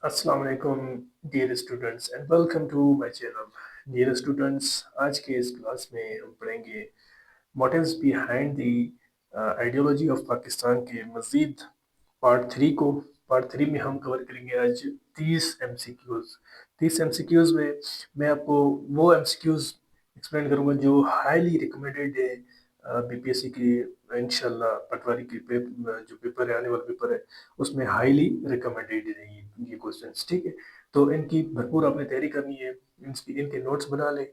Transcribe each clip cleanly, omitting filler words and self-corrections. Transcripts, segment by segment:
السلام علیکم dear students and welcome to my channel. Dear students, آج کے اس کلاس میں ہم پڑھیں گے motives behind the ideology of Pakistan کے مزید پارٹ 3 کو. پارٹ 3 میں ہم کور کریں گے آج 30 M C Qs. 30 M C Qs میں آپ کو وہ ایم سی کیوز ایکسپلین کروں گا جو ہائیلی ریکمینڈیڈ ہے بی پی ایس سی کی. انشاءاللہ پٹواری کی جو پیپر ہے، آنے والا پیپر ہے، اس میں ہائیلی ریکمینڈیڈ ہے یہ کوشچنس. ٹھیک ہے، تو ان کی بھرپور آپ نے تیاری کرنی ہے. ان کے نوٹس بنا لیں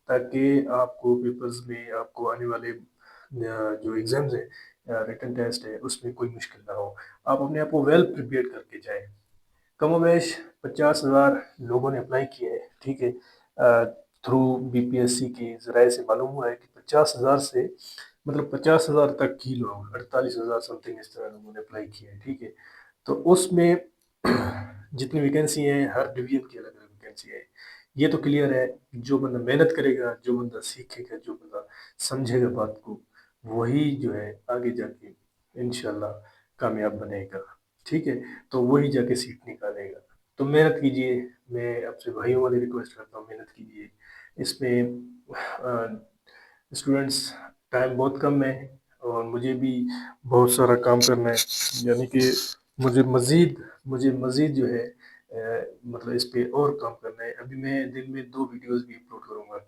تاکہ آپ کو پیپرز میں، آپ کو آنے والے جو ایگزامز ہیں، ریٹن ٹیسٹ ہے، اس میں کوئی مشکل نہ ہو. آپ اپنے آپ کو ویل پریپیئر کر کے جائیں. کم و بیش 50,000 لوگوں نے اپلائی کیا ہے. ٹھیک ہے، through B P S C کی ذرائع سے معلوم ہوا ہے کہ 50,000 سے مطلب 50,000 تک ہی لوگ، 48,000 سم تھنگ اس طرح لوگوں نے اپلائی کیا ہے. ٹھیک ہے، تو اس میں جتنی ویکینسی ہیں، ہر ڈویژن کی الگ الگ ویکینسی ہے. یہ تو کلیئر ہے، جو بندہ محنت کرے گا، جو بندہ سیکھے گا، جو بندہ سمجھے گا بات کو، وہی جو ہے آگے جا کے انشاءاللہ کامیاب بنے گا. ٹھیک ہے، تو وہی جا کے سیٹ نکالے گا. تو محنت کیجیے. میں آپ سے بھائیوں والی ریکویسٹ کرتا ہوں، محنت کیجیے. اس میں اسٹوڈنٹس ٹائم بہت کم ہے اور مجھے بھی بہت سارا کام کرنا ہے، یعنی کہ مجھے مزید جو ہے مطلب اس پہ اور کام کرنا ہے. ابھی میں دن میں 2 ویڈیوز بھی اپلوڈ کروں گا.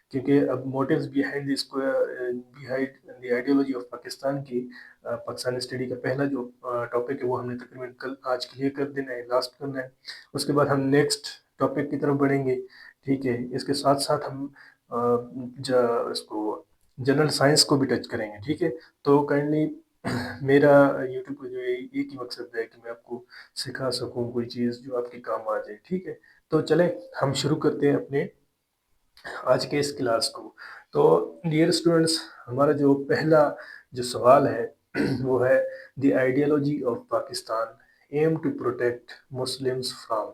کیونکہ اب motives behind the ideology of Pakistan کی پاکستانی اسٹڈی کا پہلا جو ٹاپک ہے وہ ہم نے تقریباً آج کلیئر کر دینا ہے، لاسٹ کرنا ہے. اس کے بعد ہم نیکسٹ ٹاپک کی طرف بڑھیں گے. ٹھیک ہے، اس کے ساتھ ساتھ ہم اس کو جنرل سائنس کو بھی ٹچ کریں گے. ٹھیک ہے، تو کائنڈلی میرا یوٹیوب پہ جو ہے ایک ہی مقصد ہے کہ میں آپ کو سکھا سکوں کوئی چیز جو آپ کے کام آ جائے. ٹھیک ہے، تو چلیں ہم شروع کرتے ہیں اپنے آج کے اس کلاس کو. تو ڈیئر اسٹوڈنٹس، ہمارا جو پہلا جو سوال ہے وہ ہے the ideology of Pakistan aim to protect Muslims from.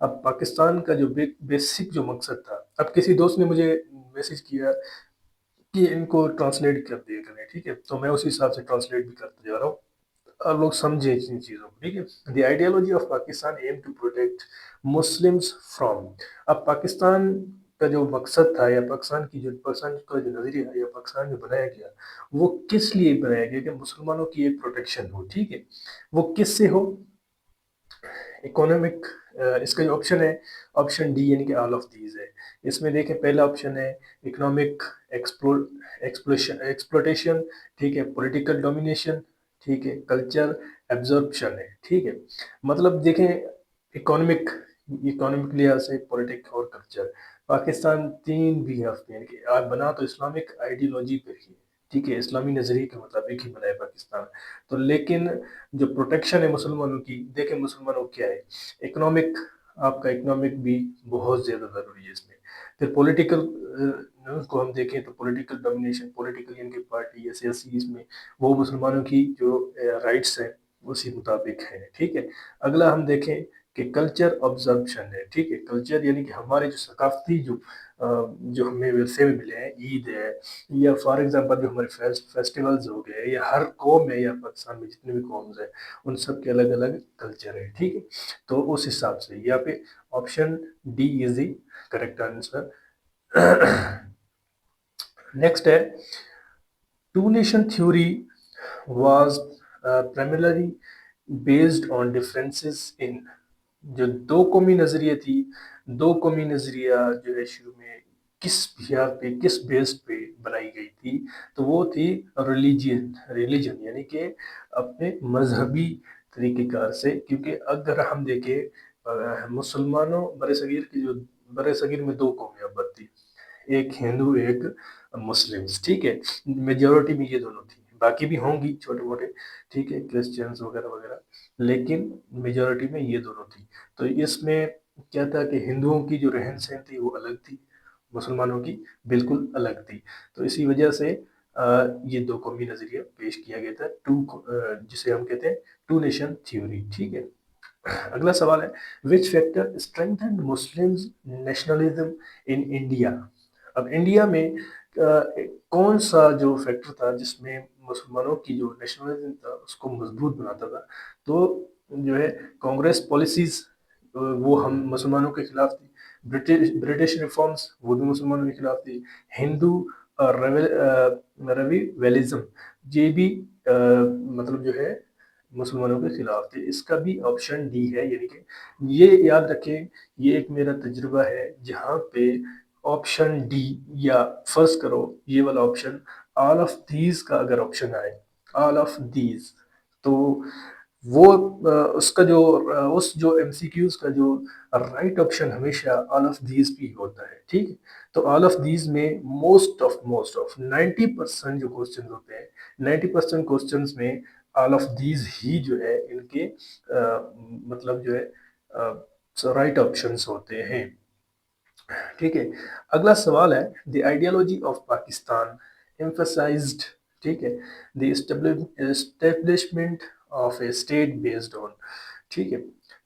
اب پاکستان کا جو بیسک جو مقصد تھا، اب کسی دوست نے مجھے میسج کیا کہ ان کو ٹرانسلیٹ کر دیا کریں. ٹھیک ہے، تو میں اسی حساب سے ٹرانسلیٹ بھی کرتا جا رہا ہوں اور لوگ سمجھیں ان چیزوں کو. ٹھیک ہے، the ideology of Pakistan aim to protect Muslims from. اب پاکستان کا جو مقصد تھا، یا پاکستان کا جو نظریہ ہے، یا پاکستان جو بنایا گیا، وہ کس لیے بنایا گیا؟ کہ مسلمانوں کی ایک پروٹیکشن ہو. ٹھیک ہے، وہ کس سے ہو؟ اکانومک. اس کا جو آپشن ہے، آپشن ڈی، یعنی کہ آل آف دیز ہے. اس میں دیکھیں، پہلا آپشن ہے اکنامک ایکسپلوٹیشن. ٹھیک ہے، پولیٹیکل ڈومینیشن. ٹھیک ہے، کلچر ایبزورپشن ہے. ٹھیک ہے، مطلب دیکھیں اکانومک لحاظ سے، پولیٹک اور کلچر. پاکستان تین بھی ہفتے، یعنی کہ آپ بنا تو اسلامک آئیڈیالوجی پہ ہی. ٹھیک ہے، اسلامی نظریے کے مطابق ہی بنا ہے پاکستان. تو لیکن جو پروٹیکشن ہے مسلمانوں کی، دیکھیں مسلمانوں کیا ہے. اکنامک، آپ کا اکنامک بھی بہت زیادہ ضروری ہے اس میں. پھر پولیٹیکل کو ہم دیکھیں تو پولیٹیکل ڈومینیشن، پولیٹیکل یعنی کہ پارٹی یا سیاسی، اس میں وہ مسلمانوں کی جو رائٹس ہیں اسی مطابق ہیں. ٹھیک ہے، اگلا ہم دیکھیں کہ کلچر آبزرپشن ہے. ٹھیک ہے، کلچر یعنی کہ ہمارے جو ثقافتی جو ہمیں ورثے میں ملے ہیں، عید ہے، یا فار ایگزامپل جو ہمارے فیسٹیولز ہو گئے، یا ہر قوم ہے، یا پاکستان میں جتنے بھی قومز ہیں ان سب کے الگ الگ کلچر ہے. ٹھیک ہے، تو اس حساب سے یہاں پہ option D is the correct answer. Next ہے two nation theory was primarily based on differences in. جو دو قومی نظریہ تھی، دو قومی نظریہ جو ہے شروع میں کس بنیاد پہ، کس بیس پہ بنائی گئی تھی؟ تو وہ تھی ریلیجن، یعنی کہ اپنے مذہبی طریقہ کار سے. کیونکہ اگر ہم دیکھیں مسلمانوں برِ صغیر میں دو قومیں ابد تھی، ایک ہندو، ایک مسلمس. ٹھیک ہے، میجورٹی میں یہ دونوں تھی، باقی بھی ہوں گی چھوٹے موٹے، ٹھیک ہے، کرسچنز وغیرہ وغیرہ، لیکن میجورٹی میں یہ دونوں تھی. تو اس میں کیا تھا کہ ہندوؤں کی جو رہن سہن تھی وہ الگ تھی، مسلمانوں کی بالکل الگ تھی. تو اسی وجہ سے یہ دو قومی نظریہ پیش کیا گیا تھا، جسے ہم کہتے ہیں ٹو نیشن تھیوری. ٹھیک ہے، اگلا سوال ہے which factor strengthened Muslims nationalism in India. اب انڈیا میں کون سا جو فیکٹر تھا جس میں مسلمانوں کی جو نیشنلزم تھا اس کو مضبوط بناتا تھا؟ تو جو ہے کانگریس پالیسیز وہ ہم مسلمانوں کے خلاف تھی. برٹش ریفارمز وہ بھی مسلمانوں کے خلاف تھی. ہندو ریویویلزم یہ بھی مطلب جو ہے مسلمانوں کے خلاف تھے. اس کا بھی آپشن ڈی ہے. یعنی کہ یہ یاد رکھیں یہ ایک میرا تجربہ ہے جہاں پہ آپشن ڈی یا فرض کرو یہ والا آپشن آل آف دیز کا اگر آپشن آئے آل آف دیز تو وہ اس کا جو اس جو ایم سی کیوز کا جو رائٹ آپشن ہمیشہ آل آف دیز بھی ہوتا ہے. ٹھیک ہے تو آل آف دیز میں موسٹ آف 90% جو کوشچنز ہوتے ہیں 90% کوشچنز میں آل آف دیز ہی جو ہے ان کے مطلب جو ہے رائٹ آپشنز ہوتے ہیں. ٹھیک ہے اگلا سوال ہے the ideology of Pakistan emphasized ٹھیک ہے the establishment of a state based on. ٹھیک ہے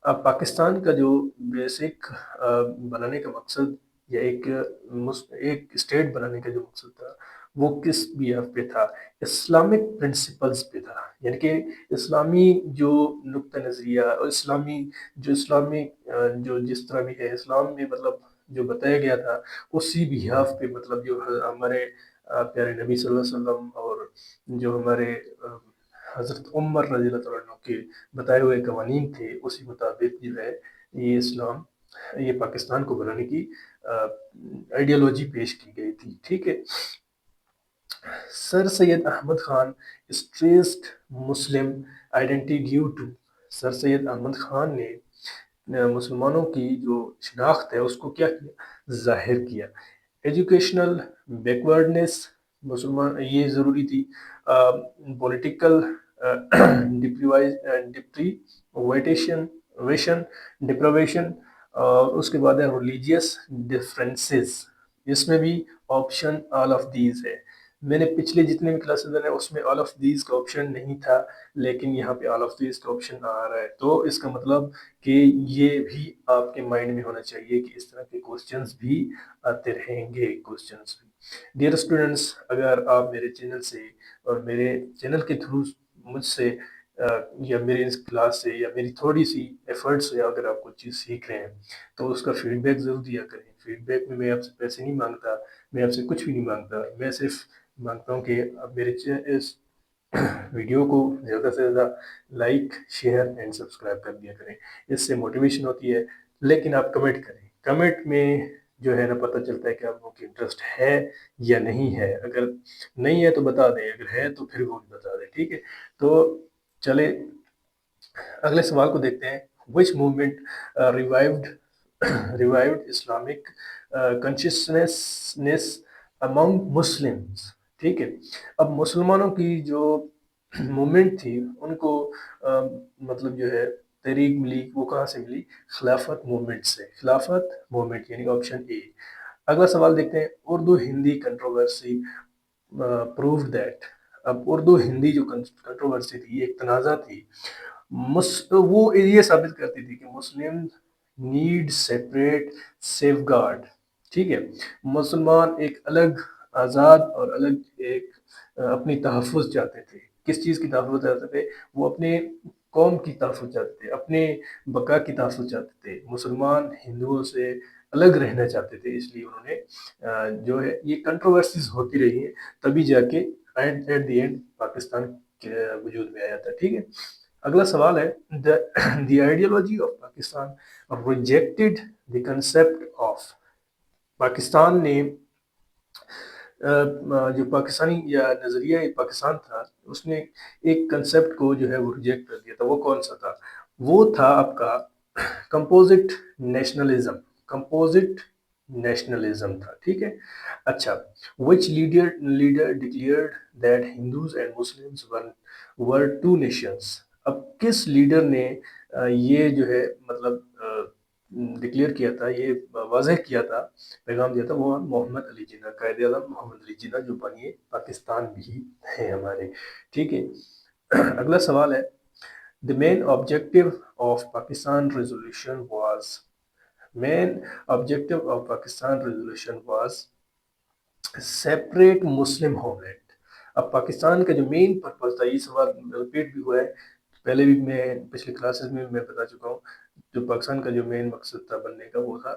اب پاکستان کا جو بیسک بنانے کا مقصد یا ایک اسٹیٹ بنانے کا جو مقصد تھا وہ کس بیاف پہ تھا؟ اسلامک پرنسپلز پہ تھا. یعنی کہ اسلامی جو نقطہ نظریہ اور اسلامی جو جس طرح بھی ہے اسلام میں مطلب جو بتایا گیا تھا اسی بیہاف پہ مطلب جو ہمارے پیارے نبی صلی اللہ علیہ وسلم اور جو ہمارے حضرت عمر رضی اللہ تعالیٰ عنہ کے بتائے ہوئے قوانین تھے اسی مطابق جو ہے یہ اسلام یہ پاکستان کو بنانے کی آئیڈیالوجی پیش کی گئی تھی. ٹھیک ہے sir Syed Ahmad Khan stressed Muslim identity due to. Sir Syed Ahmad Khan نے مسلمانوں کی جو شناخت ہے اس کو کیا کیا ظاہر کیا. ایجوکیشنل بیکورڈنیس مسلمان یہ ضروری تھی. پولیٹیکل ڈپریویشن اور اس کے بعد ہے ریلیجیس ڈفرینسز. اس میں بھی آپشن آل آف دیز ہے. میں نے پچھلے جتنے بھی کلاسز ہیں اس میں آل آف دیز کا آپشن نہیں تھا لیکن یہاں پہ آل آف دیز کا آپشن آ رہا ہے تو اس کا مطلب کہ یہ بھی آپ کے مائنڈ میں ہونا چاہیے کہ اس طرح کے کوسچنز بھی آتے رہیں گے. کوسچنز بھی ڈیئر اسٹوڈنٹس اگر آپ میرے چینل سے اور میرے چینل کے تھرو مجھ سے یا میری اس کلاس سے یا میری تھوڑی سی ایفرٹ سے اگر آپ کوئی چیز سیکھ رہے ہیں تو اس کا فیڈ بیک ضرور دیا کریں. فیڈ بیک میں آپ سے پیسے نہیں مانگتا میں آپ سے کچھ بھی نہیں مانگتا. میں صرف مانگتا ہوں کہ آپ میرے اس ویڈیو کو زیادہ سے زیادہ لائک شیئر اینڈ سبسکرائب کر دیا کریں. اس سے موٹیویشن ہوتی ہے. لیکن آپ کمنٹ کریں. کمنٹ میں جو ہے نا پتہ چلتا ہے کہ آپ لوگوں کی انٹرسٹ ہے یا نہیں ہے. اگر نہیں ہے تو بتا دیں اگر ہے تو پھر وہ بھی بتا دیں. ٹھیک ہے تو چلے اگلے سوال کو دیکھتے ہیں. Which movement revived Islamic consciousness among Muslims. ٹھیک ہے اب مسلمانوں کی جو موومنٹ تھی ان کو مطلب جو ہے تحریک ملی وہ کہاں سے ملی؟ خلافت موومنٹ سے. خلافت موومنٹ یعنی آپشن اے. اگلا سوال دیکھتے ہیں. Urdu Hindi controversy proved that. اب اردو ہندی جو کنٹروورسی تھی ایک تنازع تھی وہ یہ ثابت کرتی تھی کہ مسلم نیڈ سیپریٹ سیف گارڈ. ٹھیک ہے مسلمان ایک الگ آزاد اور الگ ایک اپنی تحفظ چاہتے تھے. کس چیز کی تحفظ چاہتے تھے؟ وہ اپنے قوم کی تحفظ چاہتے تھے اپنے بقا کی تحفظ چاہتے تھے. مسلمان ہندوؤں سے الگ رہنا چاہتے تھے. اس لیے انہوں نے جو ہے یہ کنٹروورسیز ہوتی رہی ہیں تبھی جا کے ایٹ دی اینڈ پاکستان کے وجود میں آیا تھا. ٹھیک ہے اگلا سوال ہے. The ideology of Pakistan rejected the concept of. Pakistan نے جو پاکستانی یا نظریہ پاکستان تھا اس نے ایک کنسیپٹ کو جو ہے وہ ریجیکٹ کر دیا تھا. وہ کون سا تھا؟ وہ تھا آپ کا کمپوزٹ نیشنلزم. کمپوزٹ نیشنلزم تھا. ٹھیک ہے اچھا which leader declared that Hindus and Muslims were two nations. اب کس لیڈر نے یہ جو ہے مطلب ڈکلیئر کیا تھا یہ واضح کیا تھا پیغام دیا تھا؟ وہ محمد علی جناح قائد اعظم محمد علی جناح جو بنیے پاکستان بھی ہیں ہمارے. ٹھیک ہے اگلا سوال ہے. The main objective of Pakistan resolution was separate Muslim homeland. اب پاکستان کا جو مین پرپز تھا یہ سوال ریپیٹ بھی ہوا ہے پہلے بھی میں پچھلے کلاسز میں بتا چکا ہوں. جو پاکستان کا جو مین مقصد تھا بننے کا وہ تھا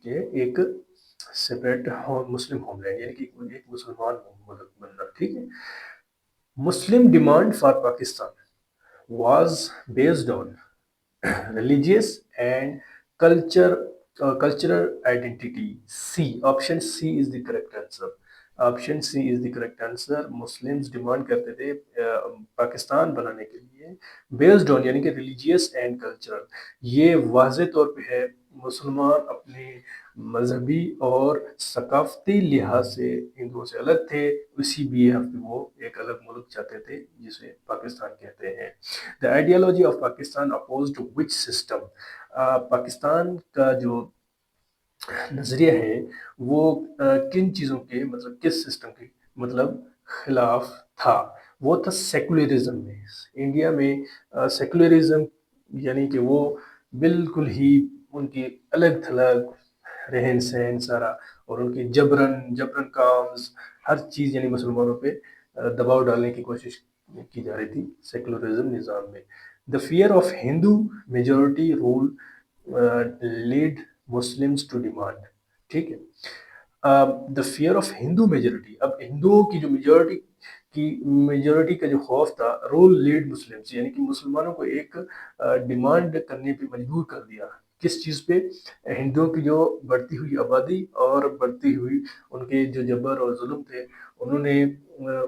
کہ ایک سپریٹ مسلم ہوم لینڈ، یعنی کہ ایک مسلمان ملک بننا، ٹھیک ہے. Muslim demand for Pakistan was based on religious and culture cultural identity. C, option C is the correct answer. Option C is the correct answer. Muslims demand کرتے تھے پاکستان بنانے کے لیے بیسڈ آن یعنی کہ ریلیجیس اینڈ کلچرل. یہ واضح طور پہ ہے مسلمان اپنے مذہبی اور ثقافتی لحاظ سے ہندوؤں سے الگ تھے، اسی لیے وہ ایک الگ ملک چاہتے تھے جسے پاکستان کہتے ہیں. The ideology of Pakistan opposed to which system? Pakistan کا جو نظریہ ہے وہ کن چیزوں کے مطلب کس سسٹم کے مطلب خلاف تھا؟ وہ تھا سیکولرزم میں. انڈیا میں سیکولرزم یعنی کہ وہ بالکل ہی ان کی الگ تھلگ رہن سہن سارا، اور ان کی جبرن کامز ہر چیز یعنی مسلمانوں پہ دباؤ ڈالنے کی کوشش کی جا رہی تھی سیکولرزم نظام میں. The fear of Hindu majority rule led Muslims to demand, ٹھیک ہے. The fear of Hindu majority, اب ہندوؤں کی جو میجورٹی کا جو خوف تھا، رول لیڈ مسلمس یعنی کہ مسلمانوں کو ایک ڈیمانڈ کرنے پہ مجبور کر دیا. کس چیز پہ؟ ہندوؤں کی جو بڑھتی ہوئی آبادی اور بڑھتی ہوئی ان کے جو جبر اور ظلم تھے، انہوں نے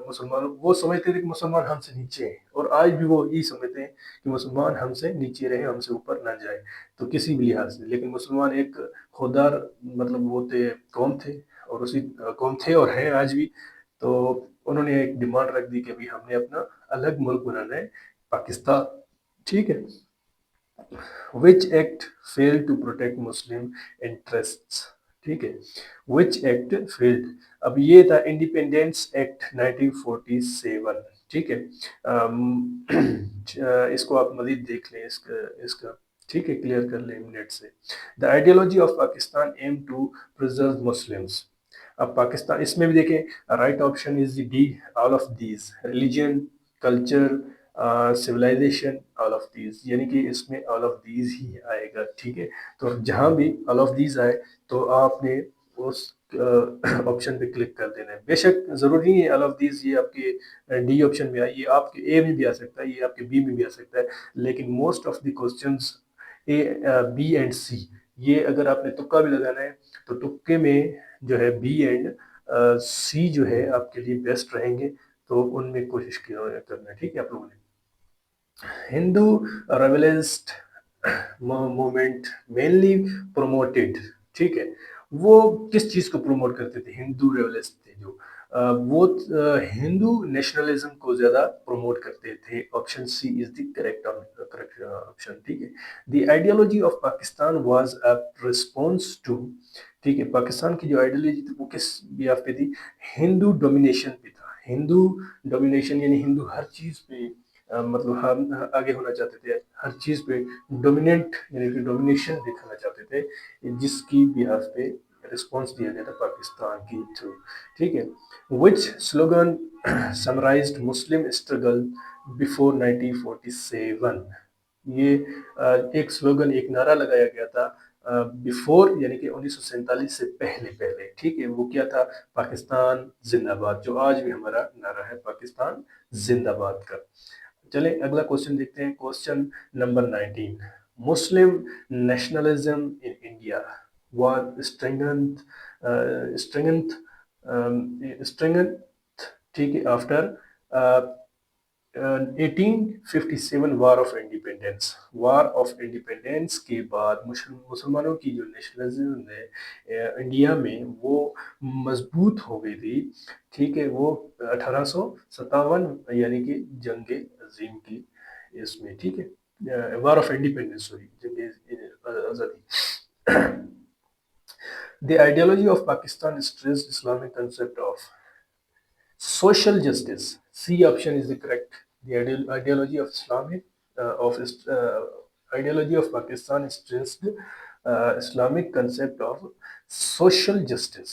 مسلمانوں وہ سمجھتے تھے کہ مسلمان ہم سے نیچے ہیں، اور آج بھی وہ یہی سمجھتے ہیں کہ مسلمان ہم سے نیچے رہے، ہم سے اوپر نہ جائے تو کسی بھی لحاظ سے. لیکن مسلمان ایک خوددار مطلب وہ قوم تھے، اور اسی قوم تھے اور ہیں آج بھی. تو انہوں نے ایک ڈیمانڈ رکھ دی کہ ہم نے اپنا الگ ملک بنانا ہے پاکستان، ٹھیک ہے. Which act fail to protect Muslim interests, ٹھیک ہے. وچ ایکٹ فیلڈ، اب یہ تھا انڈیپینڈنس ایکٹ 1947، ٹھیک ہے. اس کو آپ مزید دیکھ لیں اس کا ٹھیک ہے، کلیئر کر لیں منٹ سے. The ideology of Pakistan aim to preserve Muslims. اب پاکستان اس میں بھی دیکھیں right option is D, all of these. Religion, culture, civilization, all of these, یعنی کہ اس میں آل آف دیز ہی آئے گا، ٹھیک ہے. تو جہاں بھی آل آف دیز آئے تو آپ نے اس آپشن پہ کلک کر دینا ہے. بے شک ضروری نہیں ہے آل آف دیز یہ آپ کے ڈی آپشن میں آئے، یہ آپ کے اے میں بھی آ سکتا ہے، یہ آپ کے بی میں بھی آ سکتا ہے. لیکن most of the questions A, B and C, یہ اگر آپ نے تکا بھی لگانا ہے تو تکے میں جو ہے بی اینڈ سی جو ہے آپ کے لیے بیسٹ رہیں گے، تو ان میں کوشش کرنا ہے، ٹھیک ہے آپ لوگوں نے. ہندو ریبلسٹ موومنٹ مینلی پروموٹیڈ، ٹھیک ہے. وہ کس چیز کو پروموٹ کرتے تھے؟ ہندو ریبلسٹ تھے جو وہ ہندو نیشنلزم کو زیادہ پروموٹ کرتے تھے. Option C is the correct option, ٹھیک ہے. The ideology of Pakistan was a response to, ٹھیک ہے. پاکستان کی جو آئیڈیالوجی تھی وہ کس بیاف پہ تھی؟ ہندو ڈومینیشن پہ تھا. ہندو ڈومینیشن یعنی ہندو ہر چیز پہ مطلب ہم آگے ہونا چاہتے تھے، ہر چیز پہ ڈومیننٹ یعنی کہ ڈومینیشن دکھانا چاہتے تھے، جس کی بیاف پہ رسپانس دیا گیا تھا پاکستان کی تھرو، ٹھیک ہے. وچ سلوگن سمرائزڈ مسلم اسٹرگل بیفور 1947. یہ ایک سلوگن، ایک نعرہ لگایا گیا تھا بیفور یعنی کہ 1947 سے پہلے، ٹھیک ہے. وہ کیا تھا؟ پاکستان زندہ باد، جو آج بھی ہمارا نعرہ ہے پاکستان زندہ باد کا. چلیں اگلا کوشچن دیکھتے ہیں. Question number 19. Muslim nationalism in India was strengthened ٹھیک ہے after 1857 وار آف انڈیپینڈنس کے بعد مسلمانوں کی جو نیشنلزم ہے انڈیا میں وہ مضبوط ہو گئی تھی، ٹھیک ہے. وہ 1857 یعنی کہ جنگ عظیم کی اس میں، ٹھیک ہے، وار آف انڈیپینڈنس، سوری، جنگ آزادی. The ideology of Pakistan stressed Islamic concept of social justice. C option is the correct. The ideology of ideology of Pakistan stressed Islamic concept of social justice.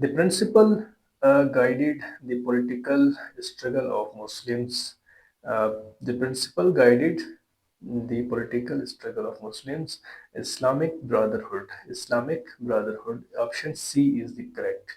The principle guided the political struggle of Muslims. The principle guided the political struggle of Muslims, Islamic Brotherhood. Option C is the correct.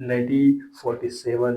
1947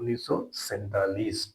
1947,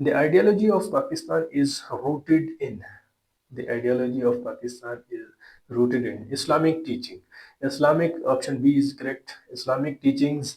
The ideology of Pakistan is rooted in the ideology of Pakistan is rooted in Islamic teaching. Islamic option B is correct. Islamic teachings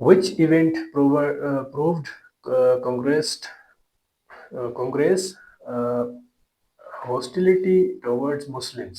Which event proved Congress hostility towards Muslims?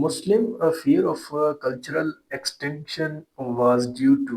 Muslim fear of cultural extinction was due to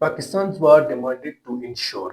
Pakistan's were demanded to ensure